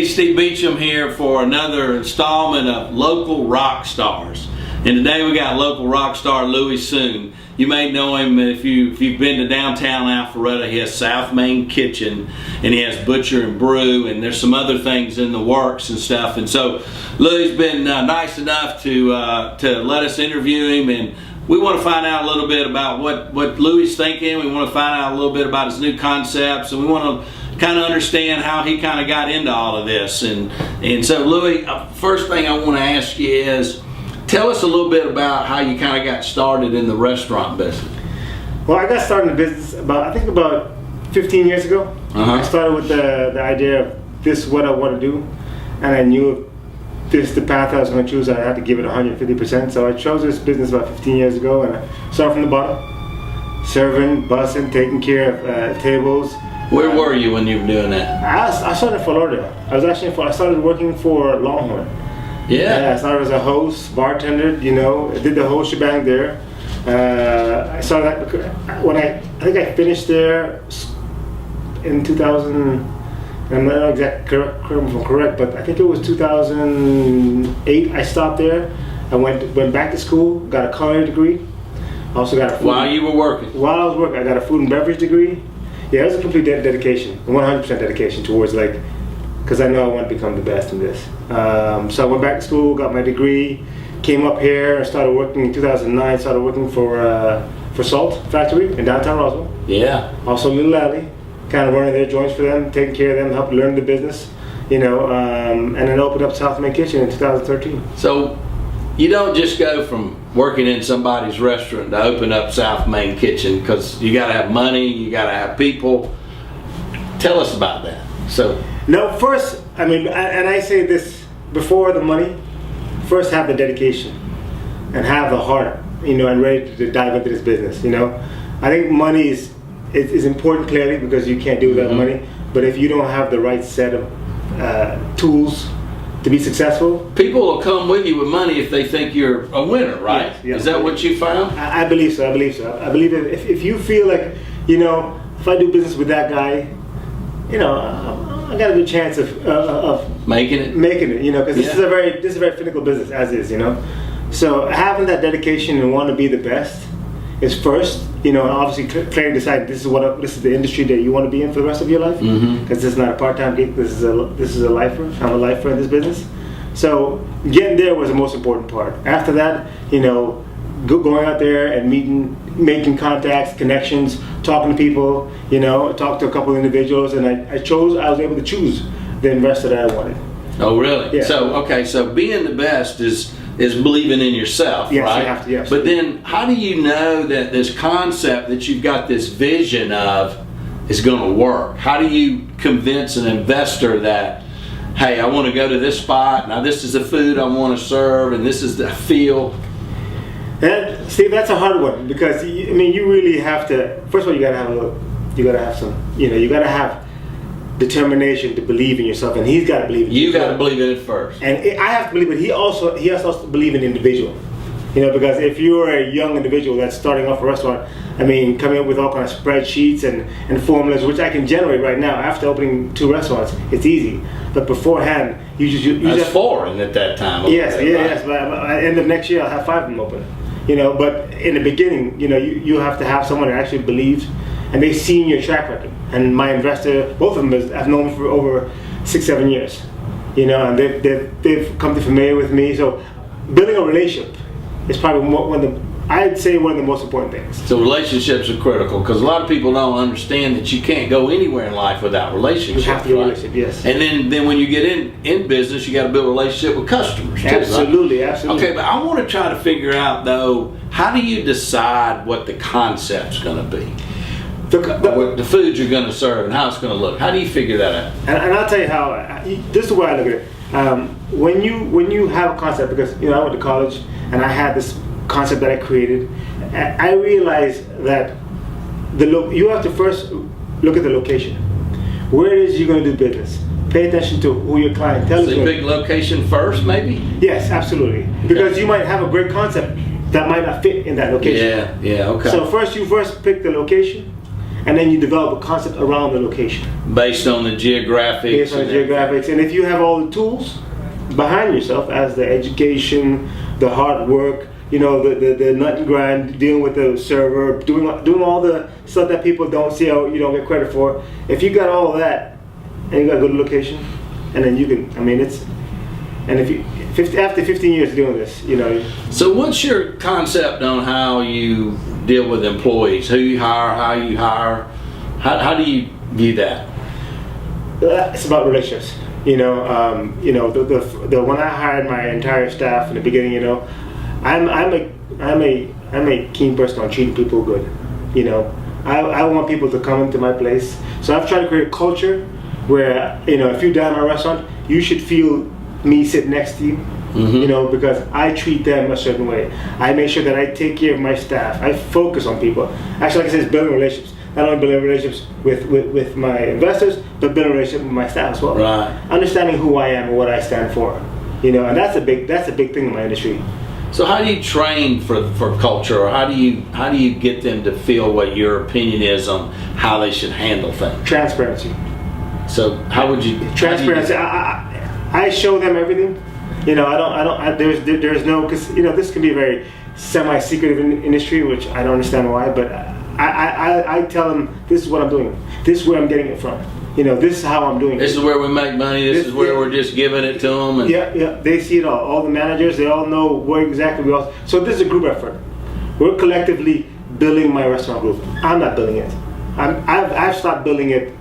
Steve Beecham here for another installment of Local Rock Stars. And today we got local rock star Louis Soon. You may know him if you've been to Downtown Alpharetta. He has South Main Kitchen, and he has Butcher and Brew, and there's some other things in the works and stuff. And so Louis's been nice enough to let us interview him, and we want to find out a little bit about what Louis is thinking. We want to find out a little bit about his new concepts, and we want to kind of understand how he kind of got into all of this. And so Louis, first thing I want to ask you is, tell us a little bit about how you kind of got started in the restaurant business. Well, I got started in the business about 15 years ago. I started with the idea of this is what I want to do, and I knew if this is the path I was going to choose, I had to give it 150%. So I chose this business about 15 years ago, and I started from the bottom, serving, bussing, taking care of tables. Where were you when you were doing that? I started in Florida. I started working for Longhorn. Yeah. I started as a host, bartender, I did the whole shebang there. I started when I think I finished there in 2000. I'm not exactly correct, but I think it was 2008. I stopped there. I went back to school, got a culinary degree. Also got a food. While you were working? While I was working, I got a food and beverage degree. Yeah, it was a complete dedication, 100% dedication towards because I know I want to become the best in this. So I went back to school, got my degree, came up here, and started working in 2009. Started working for Salt Factory in downtown Roswell. Yeah. Also Little Alley, kind of running their joints for them, taking care of them, helped learn the business, and then opened up South Main Kitchen in 2013. So you don't just go from working in somebody's restaurant to open up South Main Kitchen, because you got to have money, you got to have people. Tell us about that. So. No, first, and I say this before the money, first have the dedication and have the heart, and ready to dive into this business, I think money is important, clearly, because you can't do it without money, but if you don't have the right set of tools to be successful. People will come with you with money if they think you're a winner, right? Yes. Is that what you found? I believe so. I believe if you feel like, if I do business with that guy, I got a good chance of making it, because this is a very finical business as is, So having that dedication and want to be the best is first, obviously clearly decide this is the industry that you want to be in for the rest of your life, because this is not a part-time gig. This is a lifer. I'm a lifer in this business. So getting there was the most important part. After that, going out there and making contacts, connections, talking to people, talk to a couple of individuals, and I was able to choose the investor that I wanted. Oh, really? Yeah. So being the best is believing in yourself, yes, right? You have to, yes. But then how do you know that this concept that you've got this vision of is going to work? How do you convince an investor that, hey, I want to go to this spot, now this is the food I want to serve, and this is the feel? And Steve, that's a hard one, because you really have to. First of all, you gotta have determination to believe in yourself, and he's got to believe in you. Got to believe in it first, and I have to believe it. He has to believe in the individual, because if you're a young individual that's starting off a restaurant, coming up with all kinds of spreadsheets and formulas, which I can generate right now after opening 2 restaurants, it's easy. But beforehand, you just 4 at that time. Yes. But at the end of next year, I'll have 5 of them open. But in the beginning, you have to have someone that actually believes, and they've seen your track record. And my investor, both of them, I've known for over 6-7 years. And they've come to familiar with me. So building a relationship is probably I'd say one of the most important things. So relationships are critical, because a lot of people don't understand that you can't go anywhere in life without relationships. You have to build a relationship, yes. And then when you get in business, you got to build a relationship with customers too, absolutely, right? Absolutely. Okay, but I want to try to figure out, though, how do you decide what the concept's going to be? What the foods you're going to serve and how it's going to look. How do you figure that out? And I'll tell you how. This is the way I look at it. When you have a concept, because I went to college and I had this concept that I created, I realized that you have to first look at the location. Where it is you're going to do business. Pay attention to who your clientele is. So big location first, maybe? Yes, absolutely. Because you might have a great concept that might not fit in that location. Yeah, okay. So you first pick the location, and then you develop a concept around the location. Based on the geographics. Based on the geographics, and if you have all the tools behind yourself, as the education, the hard work, you know, the nut and grind, dealing with the server, doing all the stuff that people don't see, or you don't get credit for. If you got all of that, and you got a good location, and then you can, I mean, and if you, after 15 years doing this, you know. So what's your concept on how you deal with employees? Who you hire, how you hire? How do you view that? It's about relationships. You know, the when I hired my entire staff in the beginning, you know, I'm a keen person on treating people good. You know, I want people to come into my place, so I've tried to create a culture where, you know, if you dine in my restaurant, you should feel me sit next to you. Mm-hmm. You know, because I treat them a certain way. I make sure that I take care of my staff. I focus on people. Actually, like I said, it's building relationships. Not only building relationships with my investors, but building relationships with my staff as well. Right. Understanding who I am and what I stand for. You know, and that's a big thing in my industry. So how do you train for culture, or how do you get them to feel what your opinion is on how they should handle things? Transparency. So how would you? Transparency. I show them everything. You know, there's no, because, you know, this can be a very semi-secretive industry, which I don't understand why, but I tell them, this is what I'm doing. This is where I'm getting it from. You know, this is how I'm doing it. This is where we make money. This is where we're just giving it to them. And yeah, they see it all. All the managers, they all know where exactly we are. So this is a group effort. We're collectively building my restaurant group. I'm not building it. I've stopped building it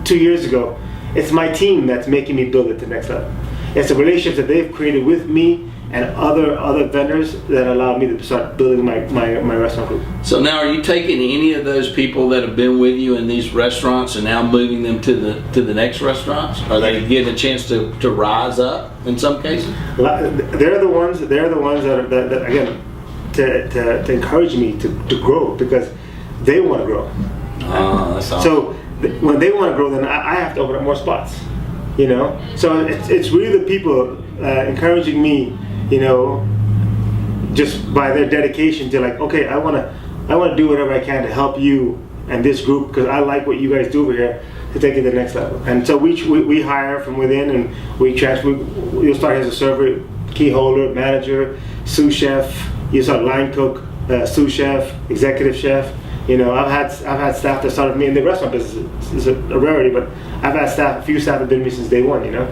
2 years ago. It's my team that's making me build it to the next level. It's the relationships that they've created with me and other vendors that allow me to start building my restaurant group. So now, are you taking any of those people that have been with you in these restaurants and now moving them to the next restaurants? Are they getting a chance to rise up in some cases? They're the ones that again to encourage me to grow, because they want to grow. Oh, that's awesome. So when they want to grow, then I have to open up more spots. You know, so it's really the people encouraging me, you know, just by their dedication to, like, okay, I want to do whatever I can to help you and this group, because I like what you guys do over here, to take it to the next level. And so we hire from within, and we transfer. You'll start as a server, key holder, manager, sous chef. You start line cook, sous chef, executive chef. You know, I've had staff that started with me in the restaurant business. It's a rarity, but I've had a few staff that have been with me since day one. You know,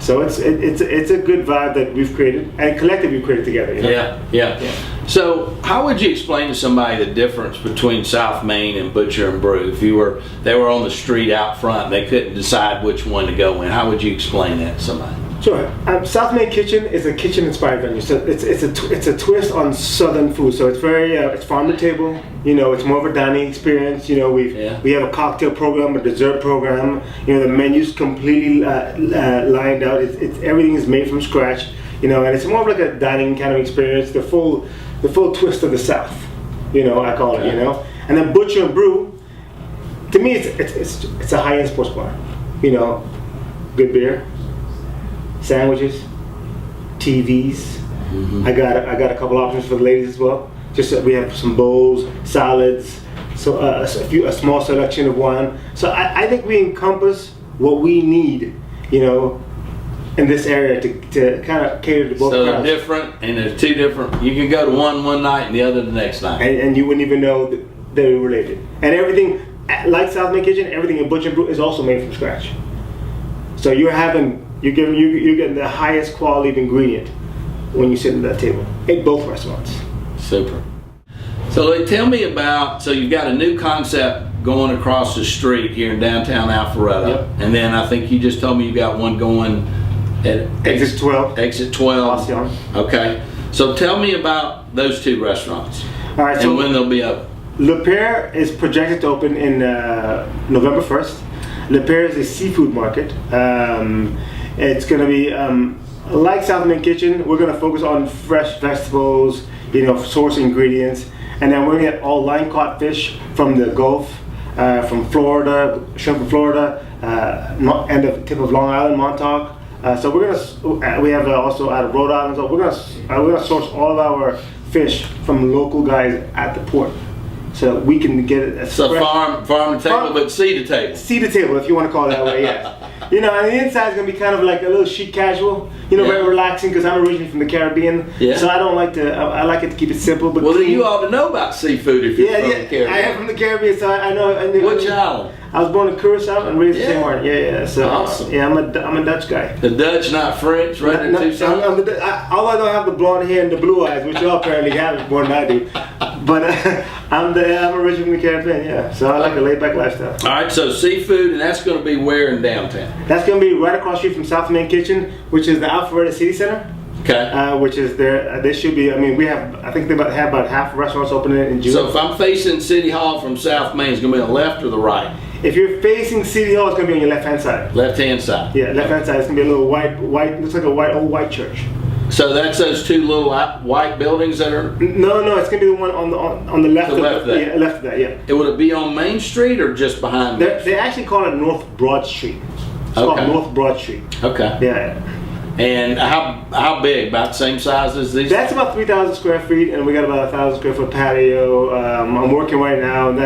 so it's a good vibe that we've created, and collectively we've created together. You know? Yeah. So how would you explain to somebody the difference between South Main and Butcher and Brew? If they were on the street out front, they couldn't decide which one to go in. How would you explain that to somebody? Sure. South Main Kitchen is a kitchen-inspired venue. So it's a twist on Southern food. So it's very it's farm to table. You know, it's more of a dining experience. You know, we have a cocktail program, a dessert program. You know, the menu's completely lined out. It's everything is made from scratch. You know, and it's more of like a dining kind of experience. The full twist of the South. You know, I call it. You know, and then Butcher and Brew. To me, it's a high-end sports bar. You know, good beer, sandwiches, TVs. Mm-hmm. I got a couple options for the ladies as well. Just we have some bowls, salads, so a small selection of wine. So I think we encompass what we need, you know, in this area to kind of cater to both. So crowds. they're different, and there's two different. You can go to one night and the other the next night, and you wouldn't even know that they're related. And everything, like South Main Kitchen, everything in Butcher and Brew is also made from scratch. So you're getting the highest quality of ingredient when you sit at that table at both restaurants. Super. So tell me about, so you've got a new concept going across the street here in downtown Alpharetta. Yep. And then I think you just told me you got one going at Exit 12. Exit 12. Austin. Okay. So tell me about those two restaurants. All right. And So when they'll be up. Le Pere is projected to open in November 1st. Le Pere is a seafood market. It's going to be like South Main Kitchen. We're going to focus on fresh vegetables, you know, source ingredients, and then we're going to get all line caught fish from the Gulf, from Florida, shrimp from Florida, and the tip of Long Island, Montauk. So we have also out of Rhode Island. So we're going to source all of our fish from local guys at the port. so we can get it. So farm to table, but sea to table. Sea to table, if you want to call it that way, yeah. You know, and the inside is going to be kind of like a little chic casual, you know, Yeah. very relaxing because I'm originally from the Caribbean. Yeah. So I don't like to, I like it to keep it simple. But Well, then clean. you ought to know about seafood if you're from the Caribbean. I am from the Caribbean, so I know. Which island? I was born in Curacao and raised in Yeah. St. Martin. Yeah. So, Awesome. yeah, I'm a Dutch guy. The Dutch, not French, right in Tucson? Although I don't have the blonde hair and the blue eyes, which you all apparently have more than I do. But I'm originally from the Caribbean, yeah. So I like a laid back lifestyle. All right, so seafood, and that's going to be where in downtown? That's going to be right across the street from South Main Kitchen, which is the Alpharetta City Center. Okay. Which is there. They should be. I mean, I think they have about half the restaurants opening in June. So if I'm facing City Hall from South Main, it's going to be on the left or the right? If you're facing City Hall, it's going to be on your left-hand side. Left-hand side. Yeah, left-hand side. It's going to be a little white. Looks like a old white church. So that's those two little white buildings that are. No, it's going to be the one on the left. The left of that. Yeah, left of that. Yeah. Would it be on Main Street or just behind? They actually call it North Broad Street. It's called North Broad Street. Okay. Yeah. And how big? About the same size as these? That's about 3,000 square feet, and we got about 1,000 square foot patio. I'm working right now, and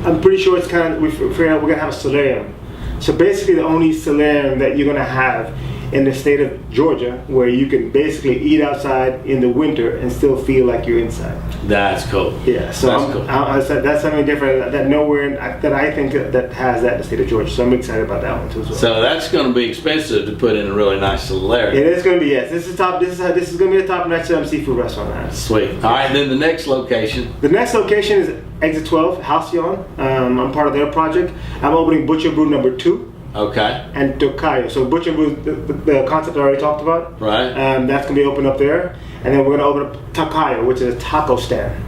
I'm pretty sure it's kind of, we figured out we're gonna have a solarium. So basically, the only solarium that you're gonna have in the state of Georgia, where you can basically eat outside in the winter and still feel like you're inside. That's cool. Yeah, so That's cool. I said that's something different that nowhere that I think that has that in the state of Georgia. So I'm excited about that one too as well. So that's going to be expensive to put in a really nice solarium. It is going to be, yes. This is going to be a top notch seafood restaurant. Sweet. All right, then the next location. The next location is Exit 12, Halcyon. I'm part of their project. I'm opening Butcher Brew number 2. Okay. And Tocayo. So Butcher Brew, the concept I already talked about. Right. That's going to be open up there. And then we're going to open up Tocayo, which is a taco stand.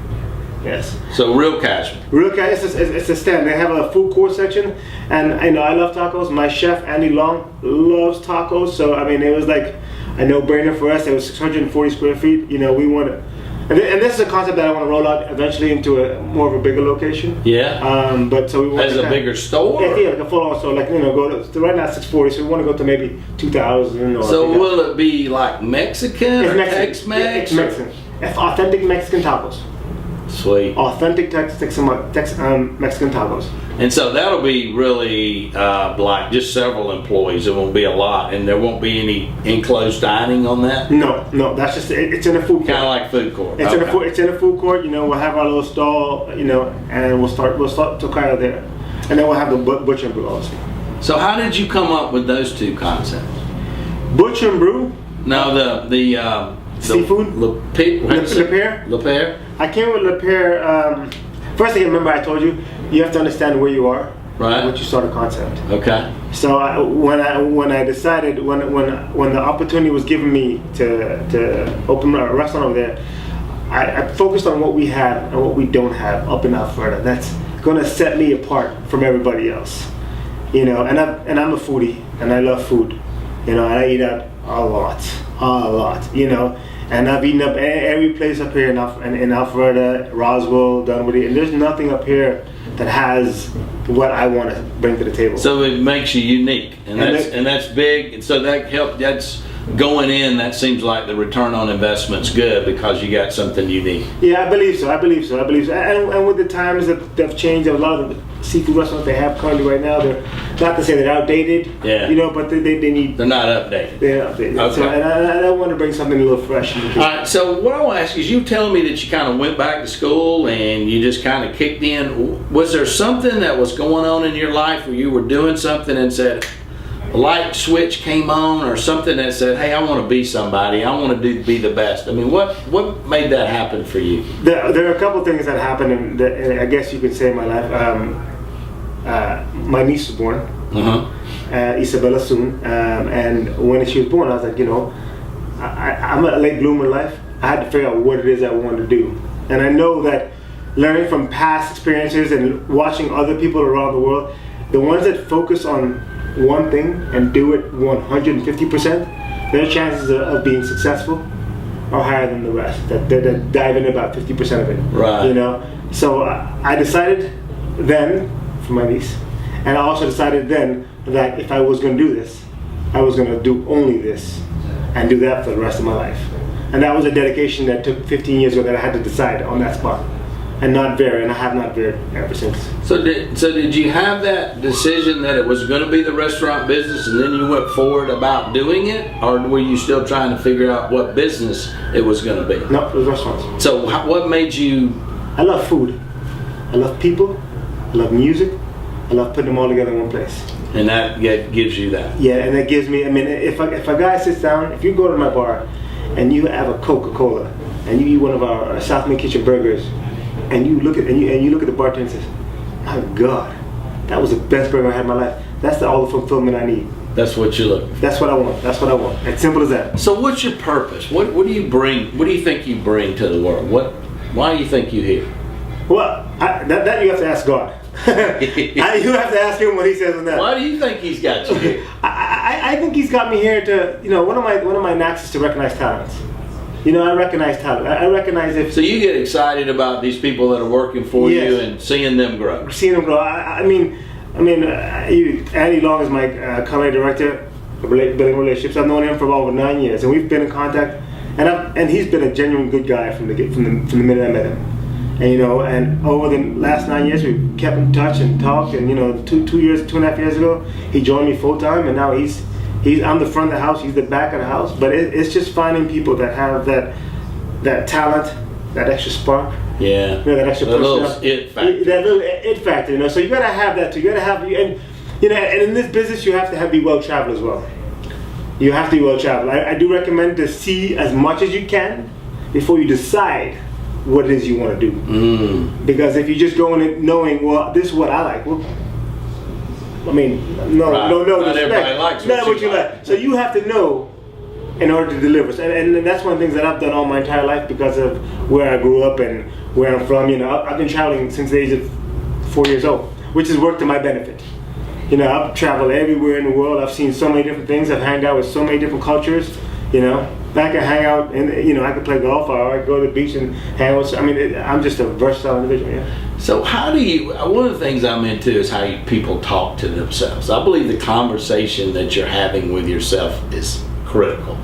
Yes. So real casual. Real casual. It's a stand. They have a food court section. And I know I love tacos. My chef, Andy Long, loves tacos. So, I mean, it was like a no-brainer for us. It was 640 square feet. You know, we want to... And this is a concept that I want to roll out eventually into a more of a bigger location. Yeah. But so we want as a bigger store. Yeah, like a full-on store. Like, you know, go to right now 640. So we want to go to maybe 2,000. Or so will it be like Mexican or Tex-Mex? Yeah, it's Mexican. It's authentic Mexican tacos. Sweet. Authentic Mexican tacos. And so that'll be really like just several employees. It won't be a lot, and there won't be any enclosed dining on that. No, that's just it's in a food court. Kind of like food court. It's in a food court. You know, we'll have our little stall. You know, and we'll start Tocayo there, and then we'll have the Butcher and Brew also. So how did you come up with those two concepts? Butcher and Brew. No, the seafood. Le Pear. Le Pear. I came with Le Pear. First thing, remember I told you have to understand where you are. Right. Once you start a concept. Okay. So when I decided when the opportunity was given me to open a restaurant over there, I focused on what we have and what we don't have up in Alpharetta. That's going to set me apart from everybody else. You know, and I'm a foodie and I love food. You know, and I eat out a lot. You know, and I've eaten up every place up here in Alpharetta, Roswell, Dunwoody, and there's nothing up here that has what I want to bring to the table. So it makes you unique, and that's big. And so that's going in. That seems like the return on investment's good because you got something unique. Yeah, I believe so. And with the times that have changed, a lot of the seafood restaurants they have currently right now, they're not to say they're outdated. Yeah. You know, but they need. They're not updated. They're updated. Okay. So, and I want to bring something a little fresh. All right. So what I want to ask is, you telling me that you kind of went back to school and you just kind of kicked in. Was there something that was going on in your life where you were doing something and said, a light switch came on, or something that said, hey, I want to be somebody, I want to be the best? I mean, what made that happen for you? There are a couple things that happened in I guess you could say, in my life. My niece was born, Isabella soon, and when she was born, I was like, you know, I'm a late bloomer in life. I had to figure out what it is I wanted to do, and I know that learning from past experiences and watching other people around the world, the ones that focus on one thing and do it 150%, their chances of being successful are higher than the rest. That dive in about 50% of it. Right. You know. So I decided then for my niece, and I also decided then that if I was going to do this, I was going to do only this, and do that for the rest of my life. And that was a dedication that took 15 years ago that I had to decide on that spot. and not vary, and I have not varied ever since. So did you have that decision that it was going to be the restaurant business, and then you went forward about doing it, or were you still trying to figure out what business it was going to be? No, it was restaurants. So what made you? I love food. I love people. I love music. I love putting them all together in one place. And that gives you that. Yeah, and that gives me. I mean, if a guy sits down, if you go to my bar, and you have a Coca-Cola, and you eat one of our South Main Kitchen burgers, and you look at the bartender and says, "My God, that was the best burger I had in my life." That's all the fulfillment I need. That's what you look for. That's what I want. That's what I want. It's simple as that. So what's your purpose? What do you bring? What do you think you bring to the world? Why do you think you're here? Well, that you have to ask God. You have to ask him what he says on that. Why do you think he's got you here? I think he's got me here to, one of my knacks is to recognize talents. I recognize talent. I recognize if. So you get excited about these people that are working for Yes. you and seeing them grow. Seeing them grow. Andy Long is my culinary director of building relationships. I've known him for over 9 years, and we've been in contact. And he's been a genuine good guy from the minute I met him. And over the last 9 years, we've kept in touch and talked. And 2.5 years ago, he joined me full time, and now I'm the front of the house, he's the back of the house. But it's just finding people that have that talent, that extra spark. Yeah. That extra push. Little it factor. That little it factor. So you gotta have that too. You gotta have and in this business you have to be well traveled as well. You have to be well traveled. I do recommend to see as much as you can before you decide what it is you want to do. Because if you just go in it knowing, well, this is what I like. Well, Not everybody likes what you like. So you have to know in order to deliver. And that's one of the things that I've done all my entire life because of where I grew up and where I'm from. I've been traveling since the age of 4 years old, which has worked to my benefit. I've traveled everywhere in the world. I've seen so many different things. I've hanged out with so many different cultures. I can hang out and I can play golf, or I can go to the beach and hang out. I'm just a versatile individual. Yeah. So how do you? One of the things I'm into is how people talk to themselves. I believe the conversation that you're having with yourself is critical,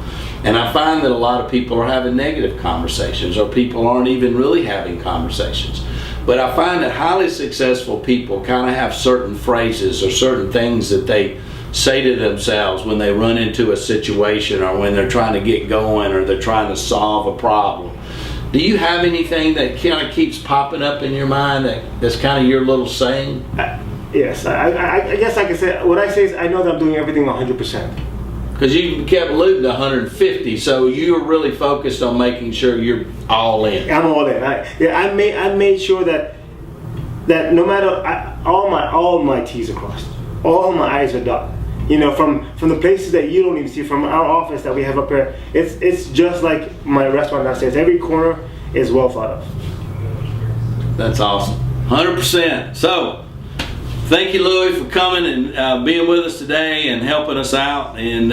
and I find that a lot of people are having negative conversations, or people aren't even really having conversations. But I find that highly successful people kind of have certain phrases or certain things that they say to themselves when they run into a situation, or when they're trying to get going, or they're trying to solve a problem. Do you have anything that kind of keeps popping up in your mind that's kind of your little saying? Yes, I guess I can say, what I say is I know that I'm doing everything 100%. Because you kept alluding to 150, so you're really focused on making sure you're all in. I'm all in. I made sure that no matter all my T's are crossed, all my I's are dotted. From the places that you don't even see, from our office that we have up here, it's just like my restaurant downstairs. Every corner is well thought of. That's awesome. 100%. So, thank you, Louis, for coming and being with us today and helping us out and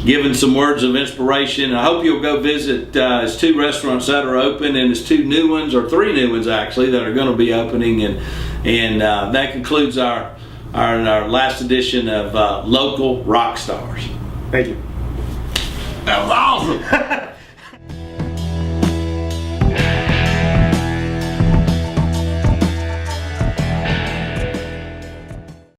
giving some words of inspiration. I hope you'll go visit his 2 restaurants that are open, and his 2 new ones, or 3 new ones actually, that are going to be opening. And that concludes our last edition of Local Rock Stars. Thank you. That was awesome.